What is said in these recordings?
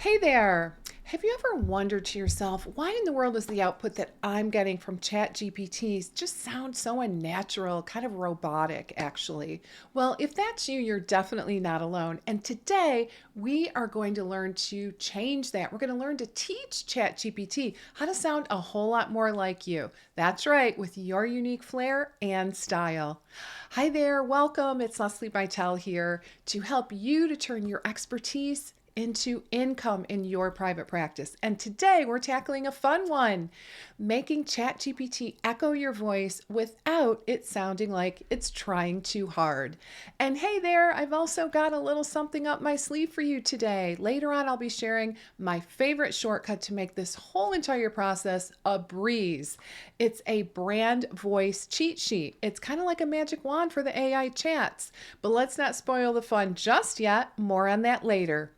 Hey there! Have you ever wondered to yourself, why in the world does the output that I'm getting from ChatGPT just sound so unnatural, kind of robotic, actually? Well, if that's you, you're definitely not alone. And today we are going to learn to change that. We're going to learn to teach ChatGPT how to sound a whole lot more like you. That's right, with your unique flair and style. Hi there, welcome. It's Lesli Bitel here to help you to turn your expertise into income in your private practice. And today we're tackling a fun one, making ChatGPT echo your voice without it sounding like it's trying too hard. And hey there, I've also got a little something up my sleeve for you today. Later on, I'll be sharing my favorite shortcut to make this whole entire process a breeze. It's a brand voice cheat sheet. It's kind of like a magic wand for the AI chats, but let's not spoil the fun just yet. More on that later.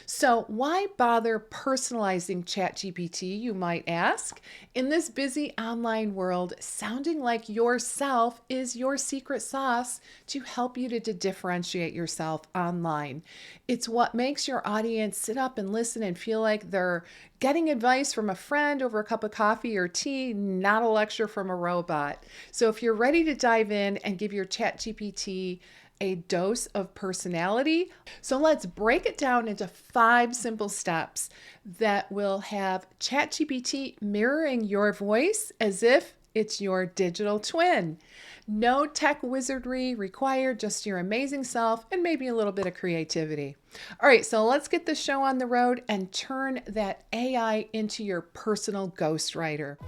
So, why bother personalizing ChatGPT, you might ask? In this busy online world, sounding like yourself is your secret sauce to help you to differentiate yourself online. It's what makes your audience sit up and listen and feel like they're getting advice from a friend over a cup of coffee or tea, not a lecture from a robot. So, if you're ready to dive in and give your ChatGPT a dose of personality. So let's break it down into 5 simple steps that will have ChatGPT mirroring your voice as if it's your digital twin. No tech wizardry required, just your amazing self and maybe a little bit of creativity. All right, so let's get the show on the road and turn that AI into your personal ghostwriter.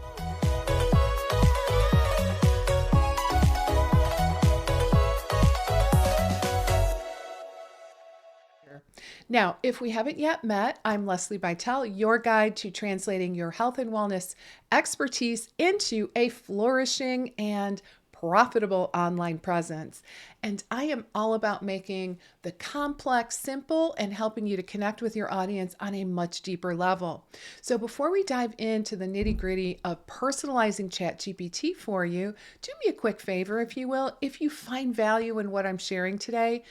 Now, if we haven't yet met, I'm Lesli Bitel, your guide to translating your health and wellness expertise into a flourishing and profitable online presence. And I am all about making the complex simple and helping you to connect with your audience on a much deeper level. So before we dive into the nitty-gritty of personalizing ChatGPT for you, do me a quick favor, if you will. If you find value in what I'm sharing today,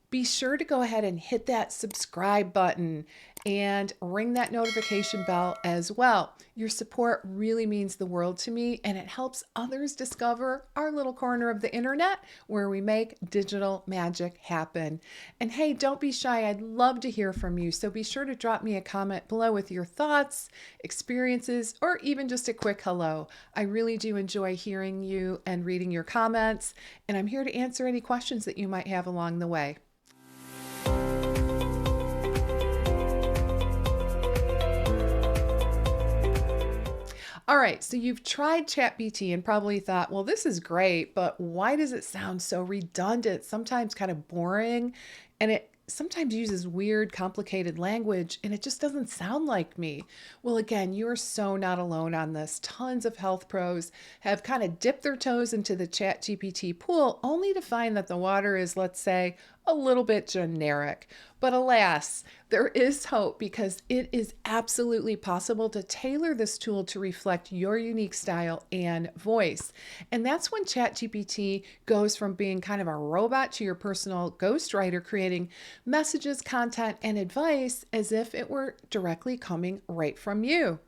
be sure to go ahead and hit that subscribe button and ring that notification bell as well. Your support really means the world to me, and it helps others discover our little corner of the internet where we make digital magic happen. And hey, don't be shy. I'd love to hear from you. So be sure to drop me a comment below with your thoughts, experiences, or even just a quick hello. I really do enjoy hearing you and reading your comments, and I'm here to answer any questions that you might have along the way. All right, so you've tried ChatGPT and probably thought, well, this is great, but why does it sound so redundant, sometimes kind of boring, and it sometimes uses weird, complicated language, and it just doesn't sound like me? Well, again, you're so not alone on this. Tons of health pros have kind of dipped their toes into the ChatGPT pool only to find that the water is, let's say, a little bit generic. But alas, there is hope because it is absolutely possible to tailor this tool to reflect your unique style and voice. And that's when ChatGPT goes from being kind of a robot to your personal ghostwriter, creating messages, content, and advice as if it were directly coming right from you.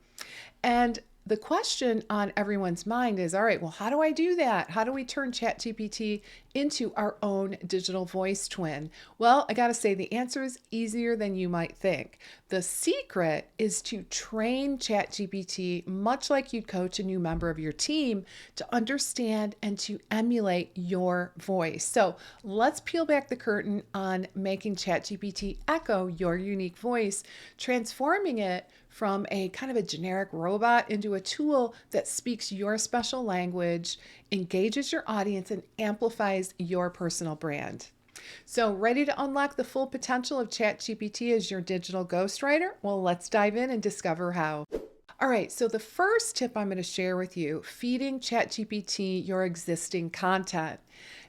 And the question on everyone's mind is, all right, well, how do I do that? How do we turn ChatGPT into our own digital voice twin? Well, I got to say the answer is easier than you might think. The secret is to train ChatGPT much like you'd coach a new member of your team to understand and to emulate your voice. So let's peel back the curtain on making ChatGPT echo your unique voice, transforming it from a kind of a generic robot into a tool that speaks your special language, engages your audience, and amplifies your personal brand. So, ready to unlock the full potential of ChatGPT as your digital ghostwriter? Well, let's dive in and discover how. All right, so the first tip I'm going to share with you, feeding ChatGPT your existing content.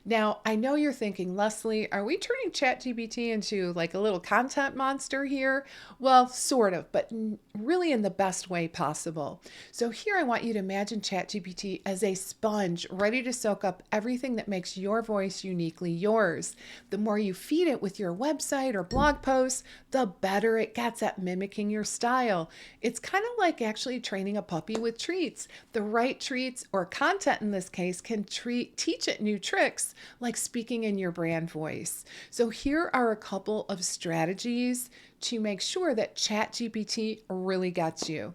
Now, I know you're thinking, Leslie, are we turning ChatGPT into like a little content monster here? Well, sort of, but really in the best way possible. So here I want you to imagine ChatGPT as a sponge ready to soak up everything that makes your voice uniquely yours. The more you feed it with your website or blog posts, the better it gets at mimicking your style. It's kind of like actually training a puppy with treats. The right treats, or content in this case, can teach it new tricks like speaking in your brand voice. So here are a couple of strategies to make sure that ChatGPT really gets you.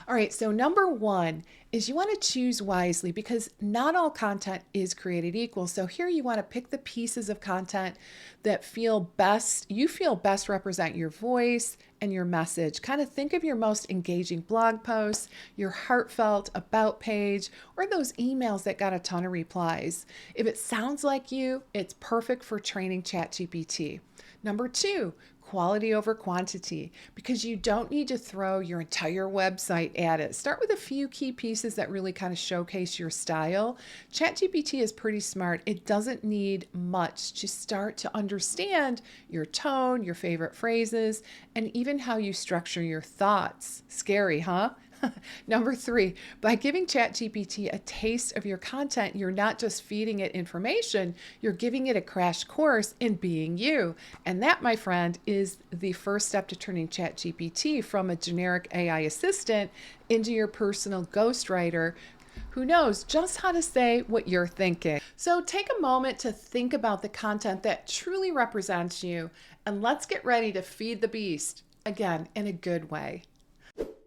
All right, so number one is you want to choose wisely because not all content is created equal. So here you want to pick the pieces of content that you feel best represent your voice and your message. Kind of think of your most engaging blog posts, your heartfelt about page, or those emails that got a ton of replies. If it sounds like you, it's perfect for training ChatGPT. Number two, quality over quantity, because you don't need to throw your entire website at it. Start with a few key pieces that really kind of showcase your style. ChatGPT is pretty smart. It doesn't need much to start to understand your tone, your favorite phrases, and even how you structure your thoughts. Scary, huh? Number three, by giving ChatGPT a taste of your content, you're not just feeding it information, you're giving it a crash course in being you. And that, my friend, is the first step to turning ChatGPT from a generic AI assistant into your personal ghostwriter who knows just how to say what you're thinking. So take a moment to think about the content that truly represents you, and let's get ready to feed the beast, again, in a good way.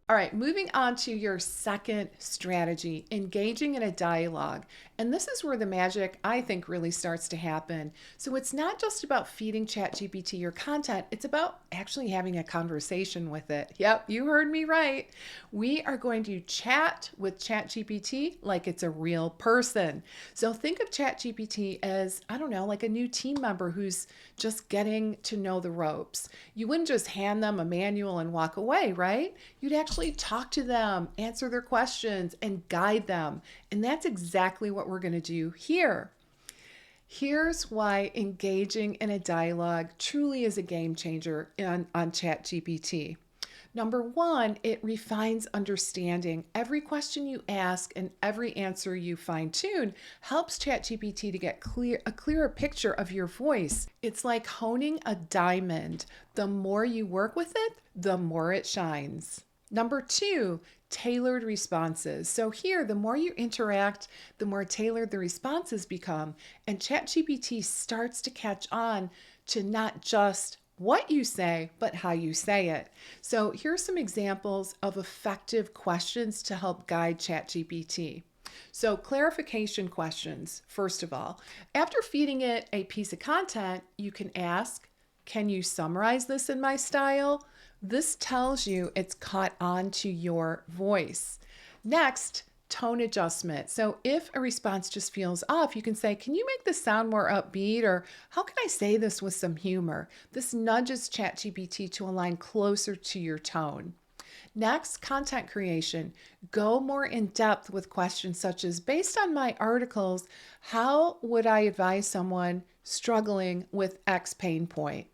All right, moving on to your second strategy, engaging in a dialogue. And this is where the magic, I think, really starts to happen. So it's not just about feeding ChatGPT your content, it's about actually having a conversation with it. Yep, you heard me right. We are going to chat with ChatGPT like it's a real person. So think of ChatGPT as, I don't know, like a new team member who's just getting to know the ropes. You wouldn't just hand them a manual and walk away, right? You'd actually talk to them, answer their questions, and guide them. And that's exactly what we're going to do here. Here's why engaging in a dialogue truly is a game changer on ChatGPT. Number one, it refines understanding. Every question you ask and every answer you fine-tune helps ChatGPT to get a clearer picture of your voice. It's like honing a diamond. The more you work with it, the more it shines. Number two, tailored responses. So here, the more you interact, the more tailored the responses become. And ChatGPT starts to catch on to not just what you say, but how you say it. So here's some examples of effective questions to help guide ChatGPT. So clarification questions, first of all. After feeding it a piece of content, you can ask, can you summarize this in my style? This tells you it's caught on to your voice. Next, tone adjustment. So if a response just feels off, you can say, can you make this sound more upbeat? Or how can I say this with some humor? This nudges ChatGPT to align closer to your tone. Next, content creation. Go more in depth with questions such as, based on my articles, how would I advise someone struggling with X pain point?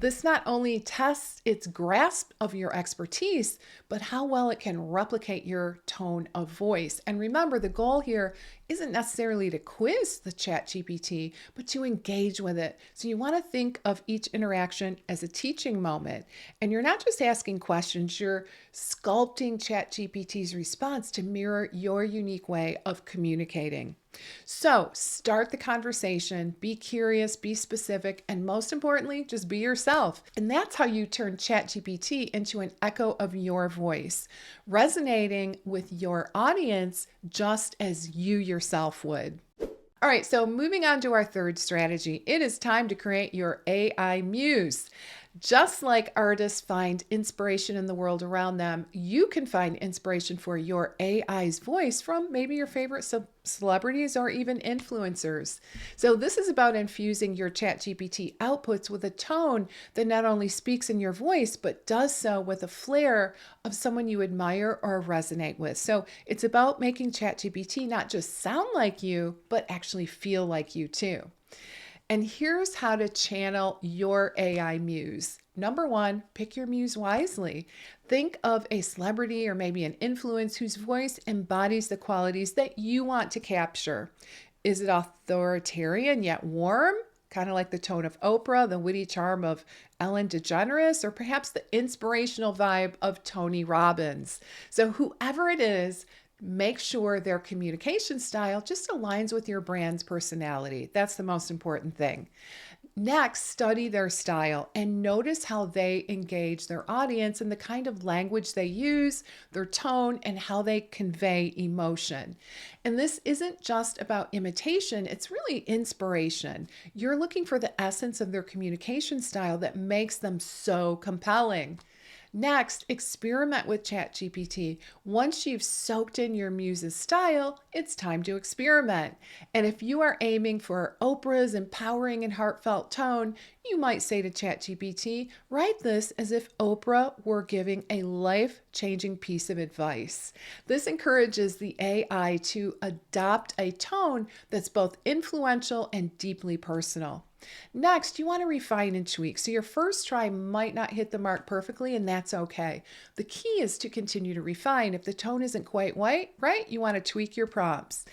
This not only tests its grasp of your expertise, but how well it can replicate your tone of voice. And remember, the goal here isn't necessarily to quiz the ChatGPT, but to engage with it. So you want to think of each interaction as a teaching moment. And you're not just asking questions, you're sculpting ChatGPT's response to mirror your unique way of communicating. So start the conversation, be curious, be specific, and most importantly, just be yourself. And that's how you turn ChatGPT into an echo of your voice, resonating with your audience just as you yourself would. All right, so moving on to our third strategy, it is time to create your AI Muse. Just like artists find inspiration in the world around them, you can find inspiration for your AI's voice from maybe your favorite celebrities or even influencers. So, this is about infusing your ChatGPT outputs with a tone that not only speaks in your voice, but does so with a flair of someone you admire or resonate with. So, it's about making ChatGPT not just sound like you, but actually feel like you too. And here's how to channel your AI muse. Number one, pick your muse wisely. Think of a celebrity or maybe an influence whose voice embodies the qualities that you want to capture. Is it authoritarian yet warm? Kind of like the tone of Oprah, the witty charm of Ellen DeGeneres, or perhaps the inspirational vibe of Tony Robbins. So, whoever it is, make sure their communication style just aligns with your brand's personality. That's the most important thing. Next, study their style and notice how they engage their audience and the kind of language they use, their tone, and how they convey emotion. And this isn't just about imitation, it's really inspiration. You're looking for the essence of their communication style that makes them so compelling. Next, experiment with ChatGPT. Once you've soaked in your muse's style, it's time to experiment. And if you are aiming for Oprah's empowering and heartfelt tone, you might say to ChatGPT, write this as if Oprah were giving a life-changing piece of advice. This encourages the AI to adopt a tone that's both influential and deeply personal. Next, you want to refine and tweak. So your first try might not hit the mark perfectly, and that's okay. The key is to continue to refine. If the tone isn't quite right, you want to tweak your prompts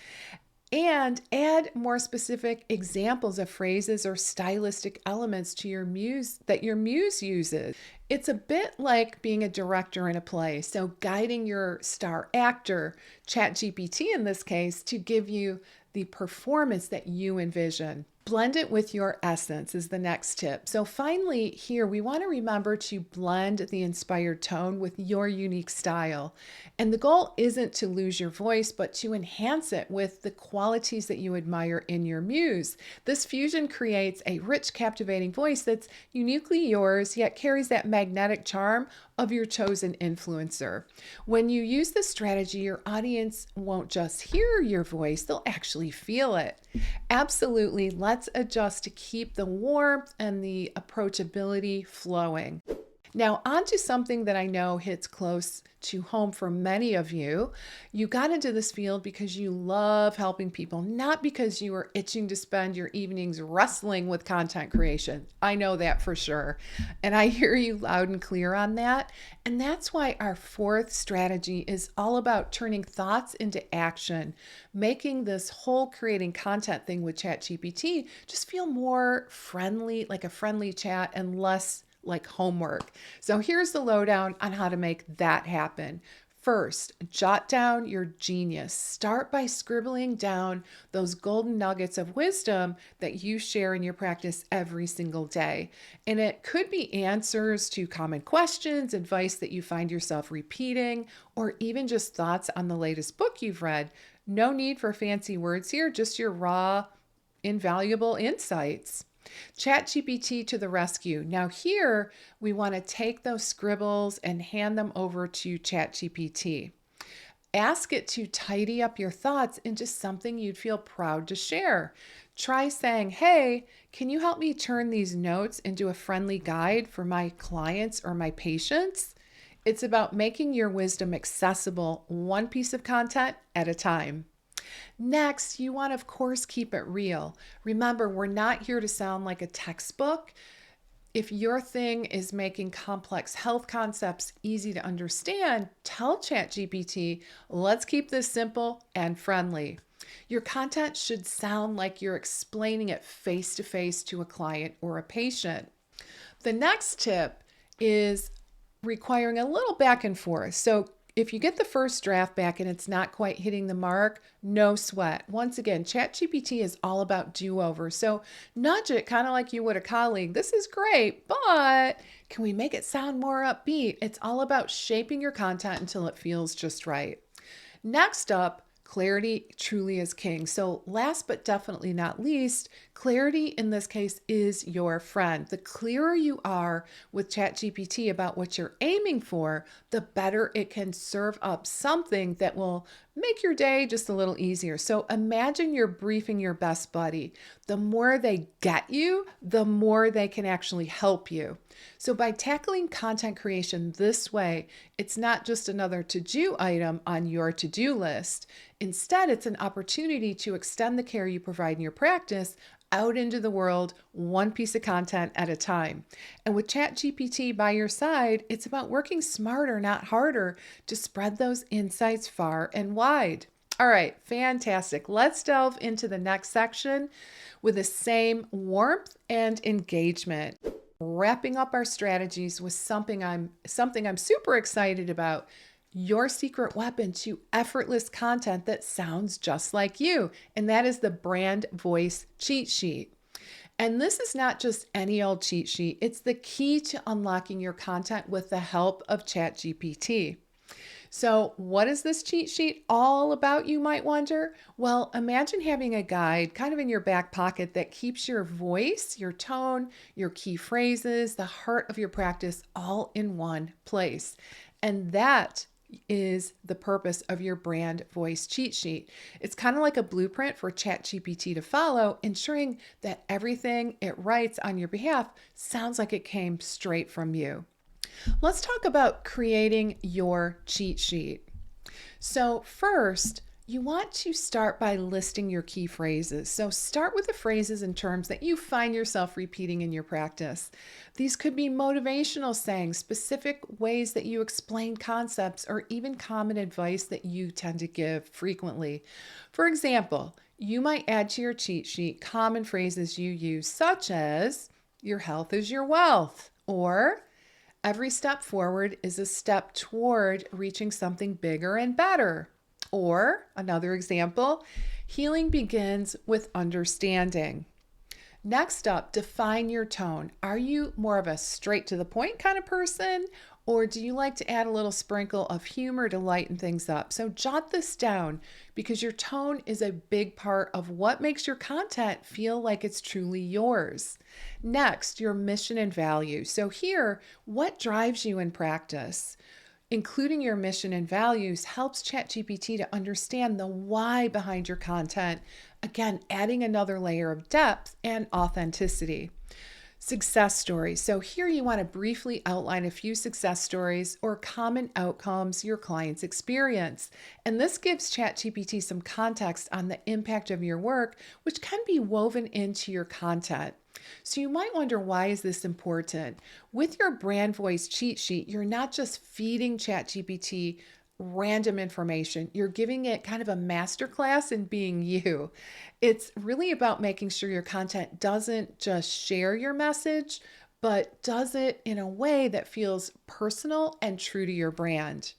and add more specific examples of phrases or stylistic elements to your muse that your muse uses. It's a bit like being a director in a play, so guiding your star actor, ChatGPT in this case, to give you the performance that you envision. Blend it with your essence is the next tip. So finally, here we want to remember to blend the inspired tone with your unique style. And the goal isn't to lose your voice, but to enhance it with the qualities that you admire in your muse. This fusion creates a rich, captivating voice that's uniquely yours, yet carries that magnetic charm of your chosen influencer. When you use this strategy, your audience won't just hear your voice, they'll actually feel it. Absolutely, let's adjust to keep the warmth and the approachability flowing. Now, on to something that I know hits close to home for many of you. You got into this field because you love helping people, not because you were itching to spend your evenings wrestling with content creation. I know that for sure. And I hear you loud and clear on that. And that's why our fourth strategy is all about turning thoughts into action, making this whole creating content thing with ChatGPT just feel more friendly, like a friendly chat, and less like homework. So here's the lowdown on how to make that happen. First, jot down your genius. Start by scribbling down those golden nuggets of wisdom that you share in your practice every single day. And it could be answers to common questions, advice that you find yourself repeating, or even just thoughts on the latest book you've read. No need for fancy words here, just your raw, invaluable insights. ChatGPT to the rescue. Now here, we want to take those scribbles and hand them over to ChatGPT. Ask it to tidy up your thoughts into something you'd feel proud to share. Try saying, hey, can you help me turn these notes into a friendly guide for my clients or my patients? It's about making your wisdom accessible, one piece of content at a time. Next, you want to, of course, keep it real. Remember, we're not here to sound like a textbook. If your thing is making complex health concepts easy to understand, tell ChatGPT, let's keep this simple and friendly. Your content should sound like you're explaining it face to face to a client or a patient. The next tip is requiring a little back and forth. So if you get the first draft back and it's not quite hitting the mark, no sweat. Once again, ChatGPT is all about do-over. So nudge it kind of like you would a colleague. This is great, but can we make it sound more upbeat? It's all about shaping your content until it feels just right. Next up, clarity truly is king. So last but definitely not least, Clarity in this case is your friend. The clearer you are with ChatGPT about what you're aiming for, the better it can serve up something that will make your day just a little easier. So imagine you're briefing your best buddy. The more they get you, the more they can actually help you. So by tackling content creation this way, it's not just another to-do item on your to-do list. Instead, it's an opportunity to extend the care you provide in your practice out into the world, one piece of content at a time. And with ChatGPT by your side, it's about working smarter, not harder, to spread those insights far and wide. All right, fantastic. Let's delve into the next section with the same warmth and engagement. Wrapping up our strategies with something I'm super excited about. Your secret weapon to effortless content that sounds just like you, and that is the brand voice cheat sheet. And this is not just any old cheat sheet, it's the key to unlocking your content with the help of ChatGPT. So what is this cheat sheet all about, you might wonder? Well, imagine having a guide kind of in your back pocket that keeps your voice, your tone, your key phrases, the heart of your practice all in one place. And that is the purpose of your brand voice cheat sheet. It's kind of like a blueprint for ChatGPT to follow, ensuring that everything it writes on your behalf sounds like it came straight from you. Let's talk about creating your cheat sheet. So first, you want to start by listing your key phrases. So start with the phrases and terms that you find yourself repeating in your practice. These could be motivational sayings, specific ways that you explain concepts, or even common advice that you tend to give frequently. For example, you might add to your cheat sheet common phrases you use, such as, "Your health is your wealth," or "Every step forward is a step toward reaching something bigger and better." Or another example, "Healing begins with understanding." Next up, define your tone. Are you more of a straight to the point kind of person, or do you like to add a little sprinkle of humor to lighten things up? So jot this down, because your tone is a big part of what makes your content feel like it's truly yours. Next, your mission and value. So here, what drives you in practice? Including your mission and values helps ChatGPT to understand the why behind your content. Again, adding another layer of depth and authenticity. Success stories. So here you want to briefly outline a few success stories or common outcomes your clients experience. And this gives ChatGPT some context on the impact of your work, which can be woven into your content. So you might wonder, why is this important? With your brand voice cheat sheet, you're not just feeding ChatGPT random information. You're giving it kind of a masterclass in being you. It's really about making sure your content doesn't just share your message, but does it in a way that feels personal and true to your brand.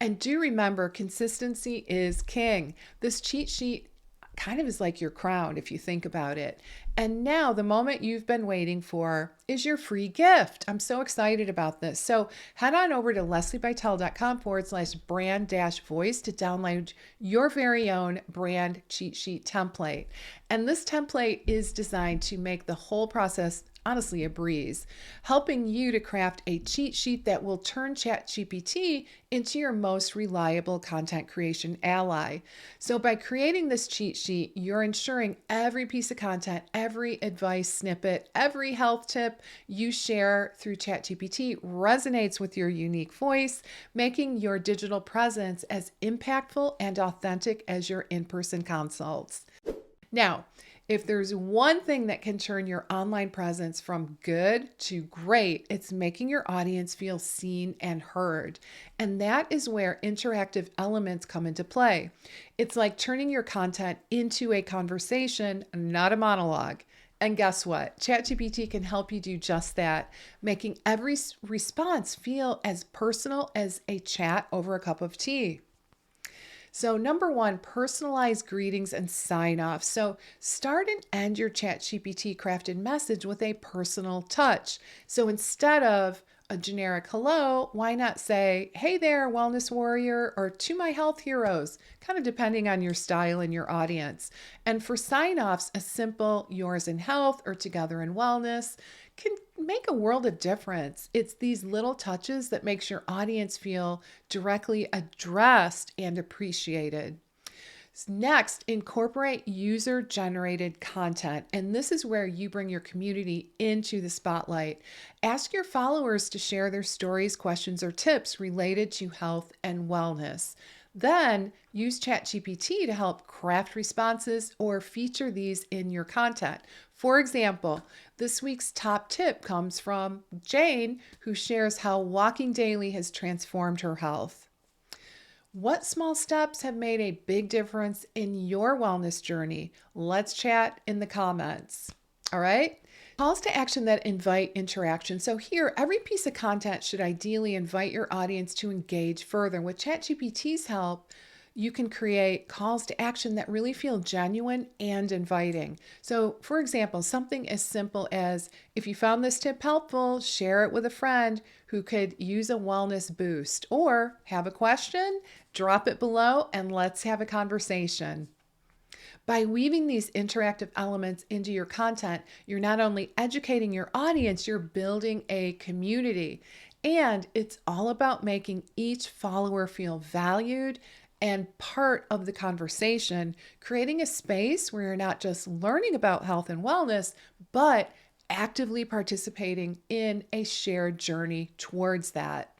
And do remember, consistency is king. This cheat sheet kind of is like your crown if you think about it. And now the moment you've been waiting for is your free gift. I'm so excited about this. So head on over to lesliebitel.com/brand-voice to download your very own brand cheat sheet template. And this template is designed to make the whole process honestly a breeze, helping you to craft a cheat sheet that will turn ChatGPT into your most reliable content creation ally. So by creating this cheat sheet, you're ensuring every piece of content, every advice snippet, every health tip you share through ChatGPT resonates with your unique voice, making your digital presence as impactful and authentic as your in-person consults. Now, if there's one thing that can turn your online presence from good to great, it's making your audience feel seen and heard. And that is where interactive elements come into play. It's like turning your content into a conversation, not a monologue. And guess what? ChatGPT can help you do just that, making every response feel as personal as a chat over a cup of tea. So number one, personalized greetings and sign-off. So start and end your ChatGPT crafted message with a personal touch. So instead of, a generic hello, why not say, hey there, wellness warrior, or to my health heroes, kind of depending on your style and your audience. And for sign offs, a simple yours in health or together in wellness can make a world of difference. It's these little touches that makes your audience feel directly addressed and appreciated. Next, incorporate user generated content. And this is where you bring your community into the spotlight. Ask your followers to share their stories, questions, or tips related to health and wellness. Then use ChatGPT to help craft responses or feature these in your content. For example, this week's top tip comes from Jane, who shares how walking daily has transformed her health. What small steps have made a big difference in your wellness journey? Let's chat in the comments. All right. Calls to action that invite interaction. So here, every piece of content should ideally invite your audience to engage further. With ChatGPT's help, you can create calls to action that really feel genuine and inviting. So, for example, something as simple as, if you found this tip helpful, share it with a friend who could use a wellness boost, or have a question, drop it below and let's have a conversation. By weaving these interactive elements into your content, you're not only educating your audience, you're building a community. And it's all about making each follower feel valued and part of the conversation, creating a space where you're not just learning about health and wellness, but actively participating in a shared journey towards that.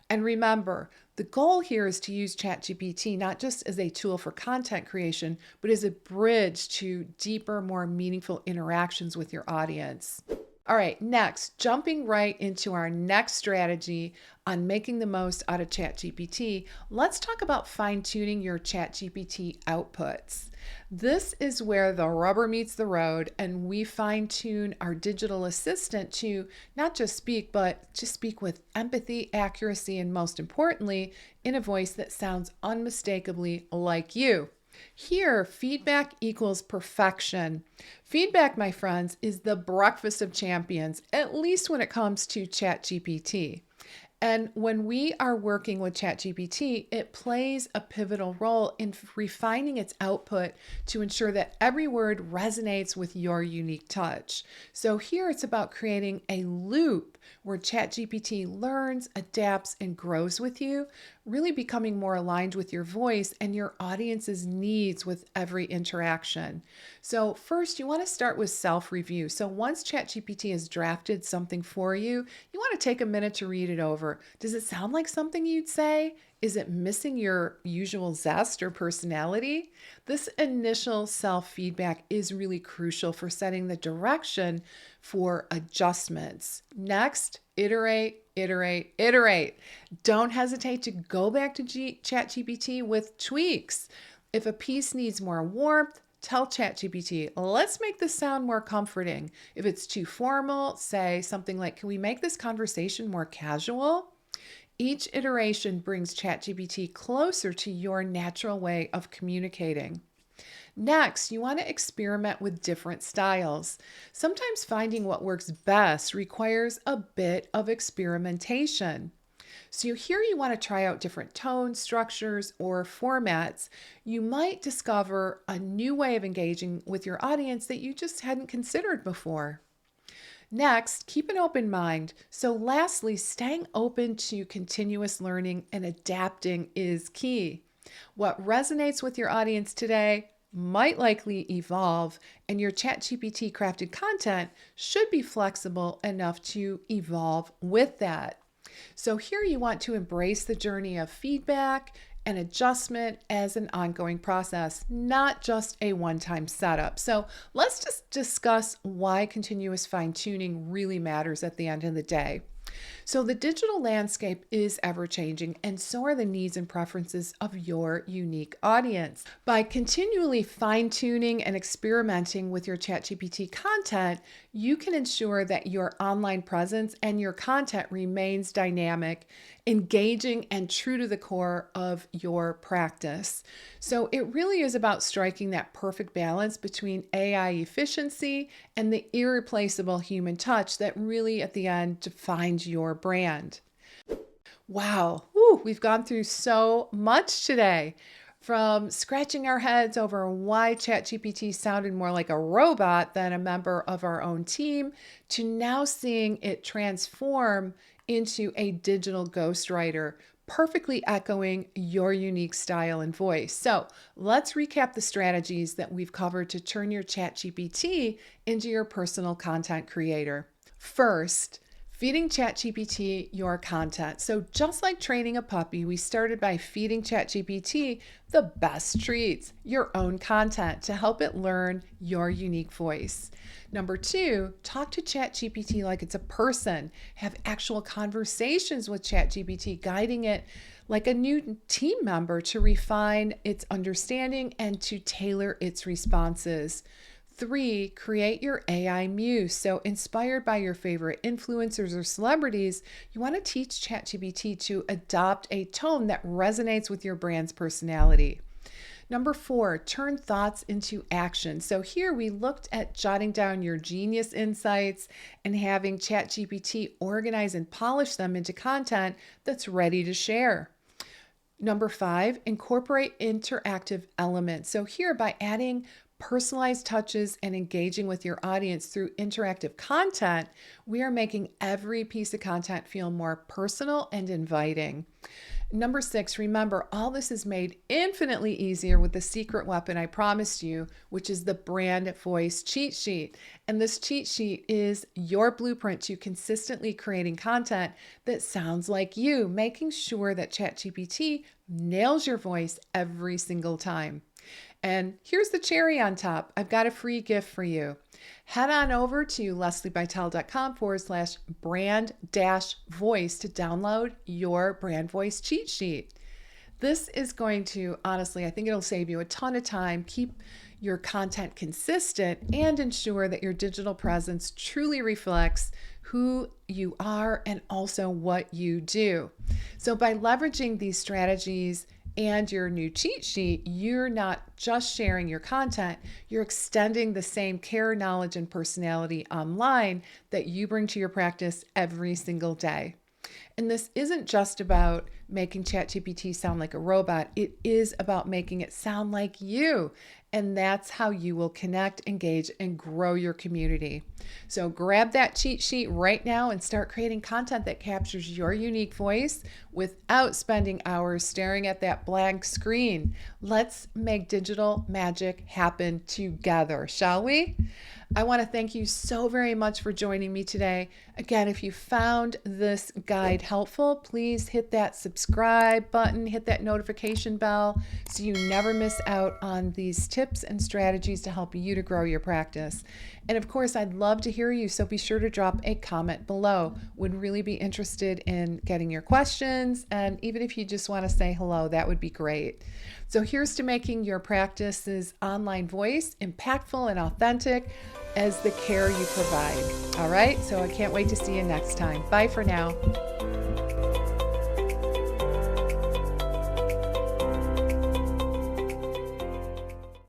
And remember, the goal here is to use ChatGPT not just as a tool for content creation, but as a bridge to deeper, more meaningful interactions with your audience. All right, next, jumping right into our next strategy on making the most out of ChatGPT, let's talk about fine-tuning your ChatGPT outputs. This is where the rubber meets the road, and we fine-tune our digital assistant to not just speak, but to speak with empathy, accuracy, and most importantly, in a voice that sounds unmistakably like you. Here, feedback equals perfection. Feedback, my friends, is the breakfast of champions, at least when it comes to ChatGPT. And when we are working with ChatGPT, it plays a pivotal role in refining its output to ensure that every word resonates with your unique touch. So here it's about creating a loop where ChatGPT learns, adapts, and grows with you, really becoming more aligned with your voice and your audience's needs with every interaction. So first, you want to start with self-review. So once ChatGPT has drafted something for you, you want to take a minute to read it over. Does it sound like something you'd say? Is it missing your usual zest or personality? This initial self-feedback is really crucial for setting the direction for adjustments. Next, iterate, iterate, iterate. Don't hesitate to go back to ChatGPT with tweaks. If a piece needs more warmth, tell ChatGPT, let's make this sound more comforting. If it's too formal, say something like, can we make this conversation more casual? Each iteration brings ChatGPT closer to your natural way of communicating. Next, you want to experiment with different styles. Sometimes finding what works best requires a bit of experimentation. So here you want to try out different tones, structures, or formats. You might discover a new way of engaging with your audience that you just hadn't considered before. Next, keep an open mind. So lastly, staying open to continuous learning and adapting is key. What resonates with your audience today might likely evolve, and your ChatGPT crafted content should be flexible enough to evolve with that. So here you want to embrace the journey of feedback and adjustment as an ongoing process, not just a one-time setup. So let's just discuss why continuous fine-tuning really matters at the end of the day. So the digital landscape is ever-changing, and so are the needs and preferences of your unique audience. By continually fine-tuning and experimenting with your ChatGPT content, you can ensure that your online presence and your content remains dynamic, engaging, and true to the core of your practice. So it really is about striking that perfect balance between AI efficiency and the irreplaceable human touch that really at the end defines your your brand. Wow, whew, we've gone through so much today. From scratching our heads over why ChatGPT sounded more like a robot than a member of our own team, to now seeing it transform into a digital ghostwriter, perfectly echoing your unique style and voice. So let's recap the strategies that we've covered to turn your ChatGPT into your personal content creator. First, feeding ChatGPT your content. So just like training a puppy, we started by feeding ChatGPT the best treats, your own content, to help it learn your unique voice. Number two, talk to ChatGPT like it's a person. Have actual conversations with ChatGPT, guiding it like a new team member to refine its understanding and to tailor its responses. Three, create your AI Muse. So inspired by your favorite influencers or celebrities, you want to teach ChatGPT to adopt a tone that resonates with your brand's personality. Number four, turn thoughts into action. So here we looked at jotting down your genius insights and having ChatGPT organize and polish them into content that's ready to share. Number five, incorporate interactive elements. So here, by adding personalized touches and engaging with your audience through interactive content, we are making every piece of content feel more personal and inviting. Number six, remember, all this is made infinitely easier with the secret weapon I promised you, which is the brand voice cheat sheet. And this cheat sheet is your blueprint to consistently creating content that sounds like you, making sure that ChatGPT nails your voice every single time. And here's the cherry on top. I've got a free gift for you. Head on over to lesliebitel.com/brand-voice to download your brand voice cheat sheet. This is going to, honestly, I think it'll save you a ton of time, keep your content consistent, and ensure that your digital presence truly reflects who you are and also what you do. So by leveraging these strategies and your new cheat sheet, you're not just sharing your content, you're extending the same care, knowledge, and personality online that you bring to your practice every single day. And this isn't just about making ChatGPT sound like a robot, it is about making it sound like you. And that's how you will connect, engage, and grow your community. So grab that cheat sheet right now and start creating content that captures your unique voice without spending hours staring at that blank screen. Let's make digital magic happen together, shall we? I want to thank you so very much for joining me today. Again, if you found this guide helpful, please hit that subscribe button, hit that notification bell so you never miss out on these tips and strategies to help you to grow your practice. And of course, I'd love to hear you, so be sure to drop a comment below. Would really be interested in getting your questions, and even if you just want to say hello, that would be great. So here's to making your practice's online voice impactful and authentic as the care you provide. All right, so I can't wait to see you next time. Bye for now.